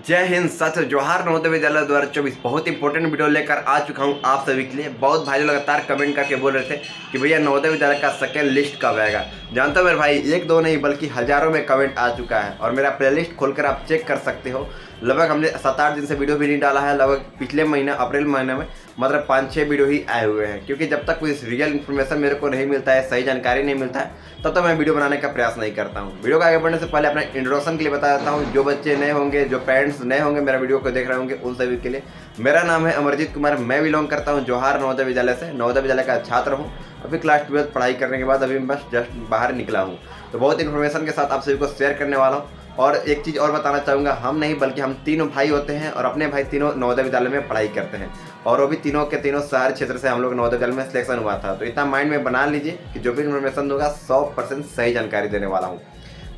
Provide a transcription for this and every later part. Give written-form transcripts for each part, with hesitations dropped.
जय हिंद साथियों, जवाहर नवोदय विद्यालय 2024 बहुत इंपॉर्टेंट वीडियो लेकर आ चुका हूं आप सभी के लिए। बहुत भाई लगातार कमेंट करके बोल रहे थे कि भैया नवोदय विद्यालय का सेकेंड लिस्ट कब आएगा। जानते हो मेरे भाई, एक दो नहीं बल्कि हजारों में कमेंट आ चुका है और मेरा प्लेलिस्ट खोलकर आप चेक कर सकते हो। लगभग हमने 7-8 दिन से वीडियो भी नहीं डाला है। लगभग पिछले महीना अप्रैल महीने में मतलब 5-6 वीडियो ही आए हुए हैं, क्योंकि जब तक कोई रियल इन्फॉर्मेशन मेरे को नहीं मिलता है, सही जानकारी नहीं मिलता है, तब तक मैं वीडियो बनाने का प्रयास नहीं करता हूँ। वीडियो को आगे बढ़ने से पहले अपना इंट्रोडक्शन के लिए बता देता हूँ। जो बच्चे नए होंगे, जो पेरेंट्स नए होंगे मेरा वीडियो को देख रहे होंगे, उन सभी के लिए मेरा नाम है अमरजीत कुमार। मैं बिलोंग करता हूँ जवाहर नवोदय विद्यालय से। नवोदय विद्यालय का छात्र हूँ। अभी क्लास 12 पढ़ाई करने के बाद अभी मैं बस जस्ट बाहर निकला हूँ, तो बहुत इन्फॉर्मेशन के साथ आप सभी को शेयर करने वाला हूँ। और एक चीज़ और बताना चाहूँगा, हम नहीं बल्कि हम तीनों भाई होते हैं और अपने भाई तीनों नवोदय विद्यालय में पढ़ाई करते हैं, और वो भी तीनों के तीनों शहर क्षेत्र से हम लोग नवोदय विद्यालय में सिलेक्शन हुआ था। तो इतना माइंड में बना लीजिए कि जो भी इन्फॉर्मेशन दूंगा 100% सही जानकारी देने वाला हूँ।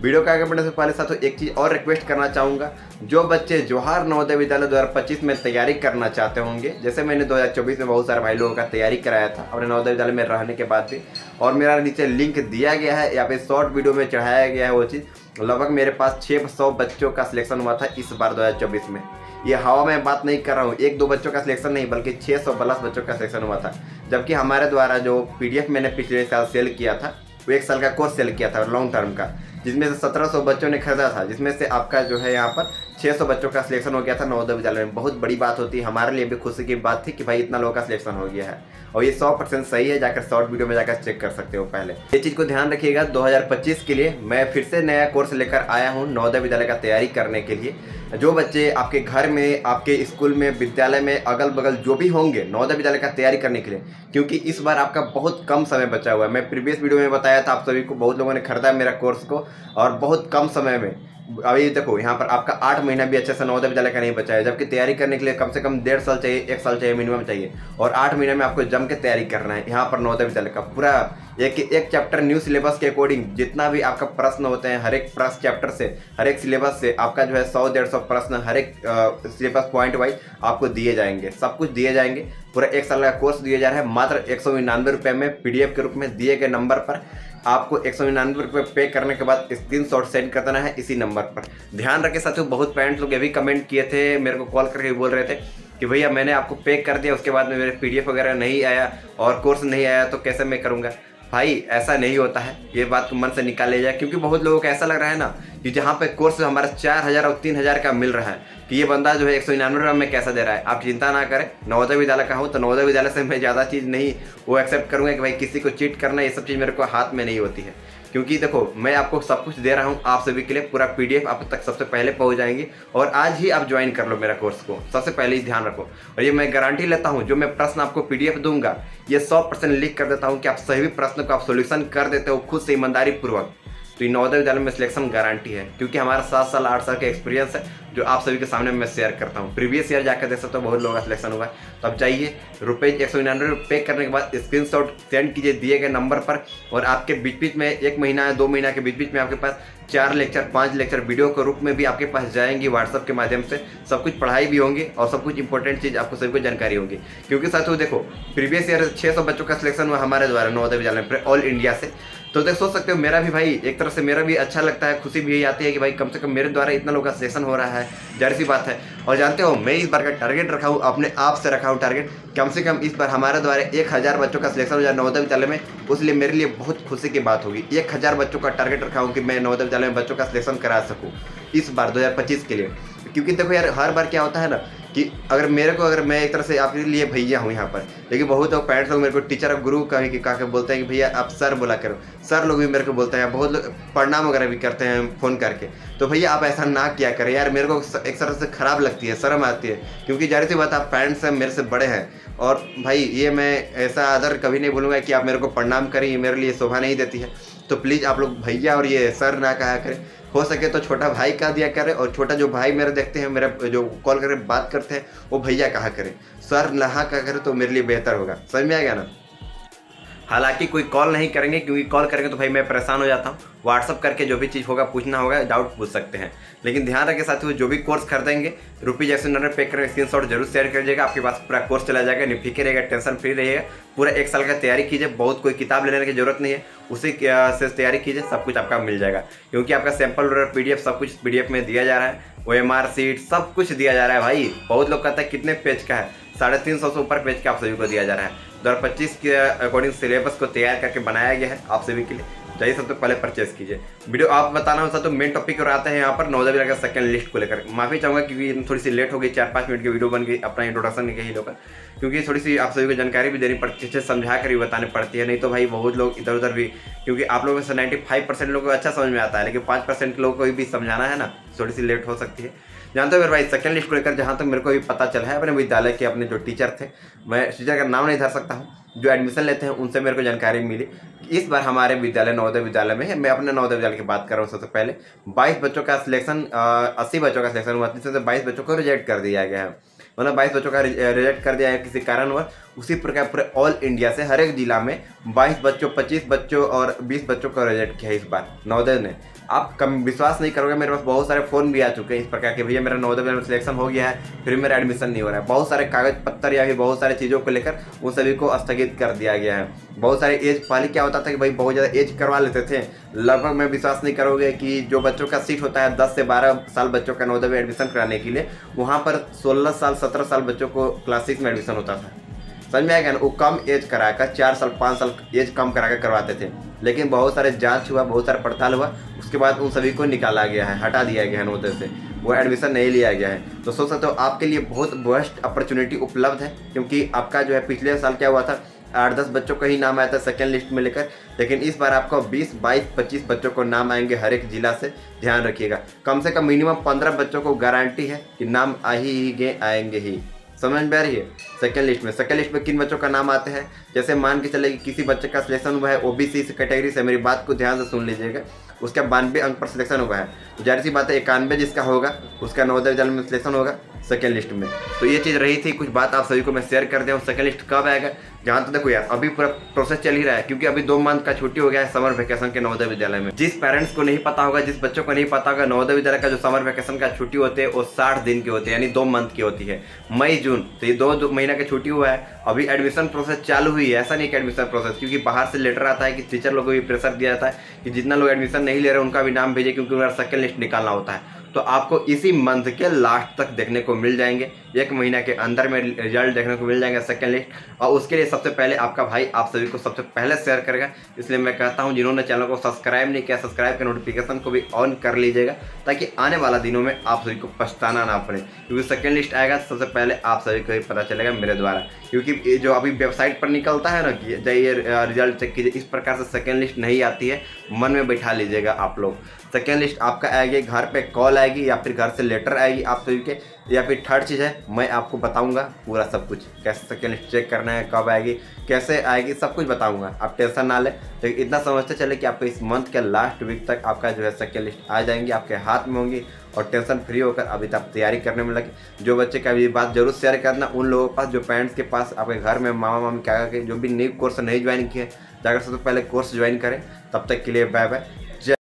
वीडियो के आगे बढ़ने से पहले साथियों एक चीज़ और रिक्वेस्ट करना चाहूँगा, जो बच्चे जवाहर नवोदय विद्यालय 2025 में तैयारी करना चाहते होंगे, जैसे मैंने 2024 में बहुत सारे भाई लोगों का तैयारी कराया था अपने नवोदय विद्यालय में रहने के बाद भी, और मेरा नीचे लिंक दिया गया है या फिर शॉर्ट वीडियो में चढ़ाया गया है वो चीज़। लगभग मेरे पास 600 बच्चों का सिलेक्शन हुआ था इस बार 2024 में। ये हवा में बात नहीं कर रहा हूँ, 1-2 बच्चों का सिलेक्शन नहीं बल्कि 600 प्लस बच्चों का सिलेक्शन हुआ था। जबकि हमारे द्वारा जो PDF मैंने पिछले साल सेल किया था, वो 1 साल का कोर्स सेल किया था लॉन्ग टर्म का, जिसमें से 1700 बच्चों ने खरीदा था, जिसमें से आपका जो है यहाँ पर 600 बच्चों का सिलेक्शन हो गया था नवोदय विद्यालय में। बहुत बड़ी बात होती है, हमारे लिए भी खुशी की बात थी कि भाई इतना लोगों का सिलेक्शन हो गया है, और ये 100% सही है। जाकर शॉर्ट वीडियो में जाकर चेक कर सकते हो। पहले ये चीज़ को ध्यान रखिएगा, 2025 के लिए मैं फिर से नया कोर्स लेकर आया हूँ नवोदय विद्यालय का तैयारी करने के लिए। जो बच्चे आपके घर में, आपके स्कूल में, विद्यालय में, अगल बगल जो भी होंगे नवोदय विद्यालय का तैयारी करने के लिए, क्योंकि इस बार आपका बहुत कम समय बचा हुआ है। मैं प्रीवियस वीडियो में बताया था आप सभी को, बहुत लोगों ने खरीदा मेरा कोर्स को और बहुत कम समय में। अभी देखो यहाँ पर आपका 8 महीना भी अच्छे से नवोदय विद्यालय का नहीं बचा है, जबकि तैयारी करने के लिए कम से कम 1.5 साल चाहिए, 1 साल चाहिए मिनिमम चाहिए, और 8 महीने में आपको जम के तैयारी करना है। यहाँ पर नवोदय विद्यालय का पूरा एक चैप्टर न्यू सिलेबस के अकॉर्डिंग जितना भी आपका प्रश्न होते हैं, हर एक प्रश्न चैप्टर से, हर एक सिलेबस से आपका जो है 100-150 प्रश्न हर एक सिलेबस पॉइंट वाइज आपको दिए जाएंगे। सब कुछ दिए जाएंगे। पूरा 1 साल का कोर्स दिया जा रहा है मात्र 199 रुपये में, PDF के रूप में दिए गए नंबर पर आपको 199 रुपये पे करने के बाद स्क्रीनशॉट सेंड कर देना है इसी नंबर पर। ध्यान रखें साथियों, बहुत पेरेंट्स लोग ये भी कमेंट किए थे, मेरे को कॉल करके बोल रहे थे कि भैया मैंने आपको पे कर दिया, उसके बाद में मेरे PDF वगैरह नहीं आया और कोर्स नहीं आया, तो कैसे मैं करूँगा। भाई ऐसा नहीं होता है, ये बात को मन से निकाल ले जाए, क्योंकि बहुत लोगों को ऐसा लग रहा है ना कि जहाँ पे कोर्स हमारा 4000 और 3000 का मिल रहा है कि ये बंदा जो है 199 रुपये में कैसा दे रहा है। आप चिंता ना करें, नवोदय विद्यालय का हूँ तो नवोदय विद्यालय से मैं ज़्यादा चीज़ नहीं वो एक्सेप्ट करूँगा कि भाई किसी को चीट करना, ये सब चीज़ मेरे को हाथ में नहीं होती है। क्योंकि देखो मैं आपको सब कुछ दे रहा हूँ आप सभी के लिए, पूरा PDF आप तक सबसे पहले पहुँच जाएंगी, और आज ही आप ज्वाइन कर लो मेरा कोर्स को, सबसे पहले ही ध्यान रखो। और ये मैं गारंटी लेता हूँ, जो मैं प्रश्न आपको PDF दूंगा ये 100% लिख कर देता हूँ कि आप सही भी प्रश्न को आप सोल्यूशन कर देते हो खुद से ईमानदारी पूर्वक, तो ये नवोदय विद्यालय में सिलेक्शन गारंटी है। क्योंकि हमारा 7 साल 8 साल का एक्सपीरियंस है जो आप सभी के सामने मैं शेयर करता हूँ। प्रीवियस ईयर जाकर देख सकते हो बहुत लोगों का सिलेक्शन हुआ है। तो अब जाइए, ₹199 पे करने के बाद स्क्रीनशॉट सेंड कीजिए दिए गए नंबर पर, और आपके बीच बीच में 1 महीना या 2 महीना के बीच बीच में आपके पास 4 लेक्चर 5 लेक्चर वीडियो के रूप में भी आपके पास जाएंगी व्हाट्सअप के माध्यम से। सब कुछ पढ़ाई भी होंगी और सब कुछ इंपॉर्टेंट चीज़ आपको सभी को जानकारी होगी। क्योंकि साथियों देखो, प्रीवियस ईयर 600 बच्चों का सिलेक्शन हुआ हमारे द्वारा नवोदय विद्यालय में ऑल इंडिया से। तो देख सोच सकते हो, मेरा भी भाई एक तरह से मेरा भी अच्छा लगता है, खुशी भी यही आती है कि भाई कम से कम मेरे द्वारा इतना लोगों का सिलेक्शन हो रहा है, जाहिर सी बात है। और जानते हो मैं इस बार का टारगेट रखा हूँ, अपने आप से रखा हूँ टारगेट, कम से कम इस बार हमारे द्वारा 1000 बच्चों का सिलेक्शन हो जाए नवोदय विद्यालय में। उसलिए मेरे लिए बहुत खुशी की बात होगी। 1000 बच्चों का टारगेट रखा हूँ कि मैं नवोदय विद्यालय में बच्चों का सिलेक्शन करा सकूँ इस बार 2025 के लिए। क्योंकि देखो यार, हर बार क्या होता है ना कि अगर मैं एक तरह से आपके लिए भैया हूँ यहाँ पर, लेकिन बहुत लोग पेरेंट्स लोग मेरे को टीचर और गुरु कह के बोलते हैं कि भैया आप सर बोला करो। सर लोग भी मेरे को बोलते हैं, बहुत लोग प्रणाम वगैरह भी करते हैं फ़ोन करके। तो भैया आप ऐसा ना किया करें यार, मेरे को एक तरह से ख़राब लगती है, शर्म आती है। क्योंकि जाहिर सी बात आप पेरेंट्स हैं, मेरे से बड़े हैं, और भाई ये मैं ऐसा आदर कभी नहीं बोलूँगा कि आप मेरे को प्रणाम करें, ये मेरे लिए शोभा नहीं देती है। तो प्लीज़ आप लोग भैया और ये सर ना कहा करें, हो सके तो छोटा भाई कह दिया करें, और छोटा जो भाई मेरे देखते हैं, मेरा जो कॉल करके बात करते हैं वो भैया कहा करें, सर नहा कहा करें, तो मेरे लिए बेहतर होगा। समझ में आ गया ना। हालांकि कोई कॉल नहीं करेंगे, क्योंकि कॉल करेंगे तो भाई मैं परेशान हो जाता हूँ। व्हाट्सअप करके जो भी चीज़ होगा पूछना होगा, डाउट पूछ सकते हैं। लेकिन ध्यान रखें साथियों, जो भी कोर्स खरीदेंगे ₹जैसे पे करें, स्क्रीनशॉट जरूर शेयर करिएगा, आपके पास पूरा कोर्स चला जाएगा, निफिक्र रहेगा, टेंशन फ्री रहेगा। पूरा 1 साल का तैयारी कीजिए, बहुत कोई किताब लेने की जरूरत नहीं है, उसी से तैयारी कीजिए, सब कुछ आपका मिल जाएगा। क्योंकि आपका सैंपल PDF सब कुछ PDF में दिया जा रहा है, OMR सीट सब कुछ दिया जा रहा है भाई। बहुत लोग कहते हैं कितने पेज का है, 350 से ऊपर पेज का आप सभी को दिया जा रहा है। 2025 के अकॉर्डिंग सिलेबस को तैयार करके बनाया गया है आप सभी के लिए। जाइए सबसे पहले परचेस कीजिए। वीडियो आप बताना हो तो मेन टॉपिक और आते हैं यहाँ पर नवोदय विद्यालय का सेकंड लिस्ट को लेकर। माफी चाहूँगा क्योंकि थोड़ी सी लेट हो गई, 4-5 मिनट की वीडियो बन गई अपना इंट्रोडक्शन के ही लोग, क्योंकि थोड़ी सी आप सभी को जानकारी भी देनी पड़ती है, समझा कर भी बतानी पड़ती है। नहीं तो भाई बहुत लोग इधर उधर भी, क्योंकि आप लोगों में से 95% लोगों को अच्छा समझ में आता है, लेकिन 5% लोगों को भी समझाना है ना, थोड़ी सी लेट हो सकती है। जानते हो मेरे भाई सेकंड लिस्ट को लेकर जहाँ तक मेरे को भी पता चला है, अपने विद्यालय के अपने जो टीचर थे, मैं टीचर का नाम नहीं धर सकता हूँ, जो एडमिशन लेते हैं उनसे मेरे को जानकारी मिली। इस बार हमारे विद्यालय नवोदय विद्यालय में है, मैं अपने नवोदय विद्यालय की बात कर रहा हूँ। सबसे पहले 22 बच्चों का सिलेक्शन, 80 बच्चों का सिलेक्शन हुआ, जिसमें से 22 बच्चों को रिजेक्ट कर दिया गया है। मतलब 22 बच्चों का रिजेक्ट कर दिया है किसी कारणवश। उसी प्रकार पूरे ऑल इंडिया से हर एक जिला में 22 बच्चों, 25 बच्चों और 20 बच्चों को रिजेक्ट किया इस बार नवोदय ने। आप कम विश्वास नहीं करोगे, मेरे पास बहुत सारे फ़ोन भी आ चुके हैं इस प्रकार के, भैया मेरा नवोदय में सिलेक्शन हो गया है, फिर मेरा एडमिशन नहीं हो रहा है। बहुत सारे कागज पत्तर या फिर बहुत सारे चीज़ों को लेकर उन सभी को स्थगित कर दिया गया है। बहुत सारे एज, पहले क्या होता था कि भाई बहुत ज़्यादा एज करवा लेते थे, लगभग मैं विश्वास नहीं करोगे कि जो बच्चों का सीट होता है 10 से 12 साल बच्चों का नवोदय में एडमिशन कराने के लिए, वहाँ पर 16 साल 17 साल बच्चों को क्लास 6 में एडमिशन होता था। समझ में आएगा ना, वो कम एज कराकर 4 साल 5 साल एज कम कराकर करवाते थे। लेकिन बहुत सारे जांच हुआ, बहुत सारा पड़ताल हुआ, उसके बाद उन सभी को निकाला गया है, हटा दिया गया है नवोदय से, वो एडमिशन नहीं लिया गया है। तो सोच सकते हो आपके लिए बहुत बेस्ट अपॉर्चुनिटी उपलब्ध है, क्योंकि आपका जो है पिछले साल क्या हुआ था, 8-10 बच्चों का ही नाम आया था सेकेंड लिस्ट में लेकर, लेकिन इस बार आपको 20, 22, 25 बच्चों को नाम आएंगे हर एक जिला से। ध्यान रखिएगा, कम से कम मिनिमम 15 बच्चों को गारंटी है कि नाम आ ही गए, आएंगे ही। समझ में आ रही है। सेकेंड लिस्ट में किन बच्चों का नाम आते हैं, जैसे मान के चले कि किसी बच्चे का सिलेक्शन हुआ है OBC कैटेगरी से, मेरी बात को ध्यान से सुन लीजिएगा, उसका 92 अंक पर सिलेक्शन हुआ है, तो जाहिर सी बात है 91 जिसका होगा उसका नवोदय विद्यालय में सिलेक्शन होगा सेकेंड लिस्ट में। तो ये चीज़ रही थी, कुछ बात आप सभी को मैं शेयर कर दिया हूँ। सेकेंड लिस्ट कब आएगा, जहाँ तो देखो यार अभी पूरा प्रोसेस चल ही रहा है, क्योंकि अभी 2 मंथ का छुट्टी हो गया है समर वेकेशन के नवोदय विद्यालय में। जिस पेरेंट्स को नहीं पता होगा, जिस बच्चों को नहीं पता होगा, नवोदय विद्यालय का जो समर वेकेशन का छुट्टी होती है वो 60 दिन की होती है, यानी 2 मंथ की होती है, मई जून। तो ये 2 महीना की छुट्टी हुआ है, अभी एडमिशन प्रोसेस चालू हुई है। ऐसा नहीं कि एडमिशन प्रोसेस, क्योंकि बाहर से लेटर आता है कि टीचर लोगों को भी प्रेशर दिया जाता है कि जितना लोग एडमिशन नहीं ले रहे उनका भी नाम भेजे, क्योंकि उनका सेकेंड लिस्ट निकालना होता है। तो आपको इसी मंथ के लास्ट तक देखने को मिल जाएंगे, 1 महीना के अंदर में रिजल्ट देखने को मिल जाएंगे सेकेंड लिस्ट। और उसके लिए सबसे पहले आपका भाई आप सभी को सबसे पहले शेयर करेगा। इसलिए मैं कहता हूं जिन्होंने चैनल को सब्सक्राइब नहीं किया, सब्सक्राइब कर नोटिफिकेशन को भी ऑन कर लीजिएगा, ताकि आने वाला दिनों में आप सभी को पछताना ना पड़े। क्योंकि सेकेंड लिस्ट आएगा सबसे पहले आप सभी को ही पता चलेगा मेरे द्वारा, क्योंकि जो अभी वेबसाइट पर निकलता है ना कि जाइए रिजल्ट चेक कीजिए, इस प्रकार से सेकेंड लिस्ट नहीं आती है। मन में बैठा लीजिएगा आप लोग, सेकेंड लिस्ट आपका आएगी, घर पे कॉल आएगी या फिर घर से लेटर आएगी आप सभी के, या फिर थर्ड चीज़ है मैं आपको बताऊंगा पूरा सब कुछ, कैसे सेकेंड लिस्ट चेक करना है, कब आएगी, कैसे आएगी, सब कुछ बताऊंगा। आप टेंशन ना लें, तो इतना समझते चले कि आपको इस मंथ के लास्ट वीक तक आपका जो है सेकेंड लिस्ट आ जाएंगी, आपके हाथ में होंगी, और टेंशन फ्री होकर अभी तक तैयारी करने में लगे। जो बच्चे का भी बात जरूर शेयर करना उन लोगों के पास, जो पेरेंट्स के पास आपके घर में मामा मामी क्या के जो भी न्यू कोर्स नहीं ज्वाइन किए, जाकर सबसे पहले कोर्स ज्वाइन करें। तब तक के लिए बाय बाय।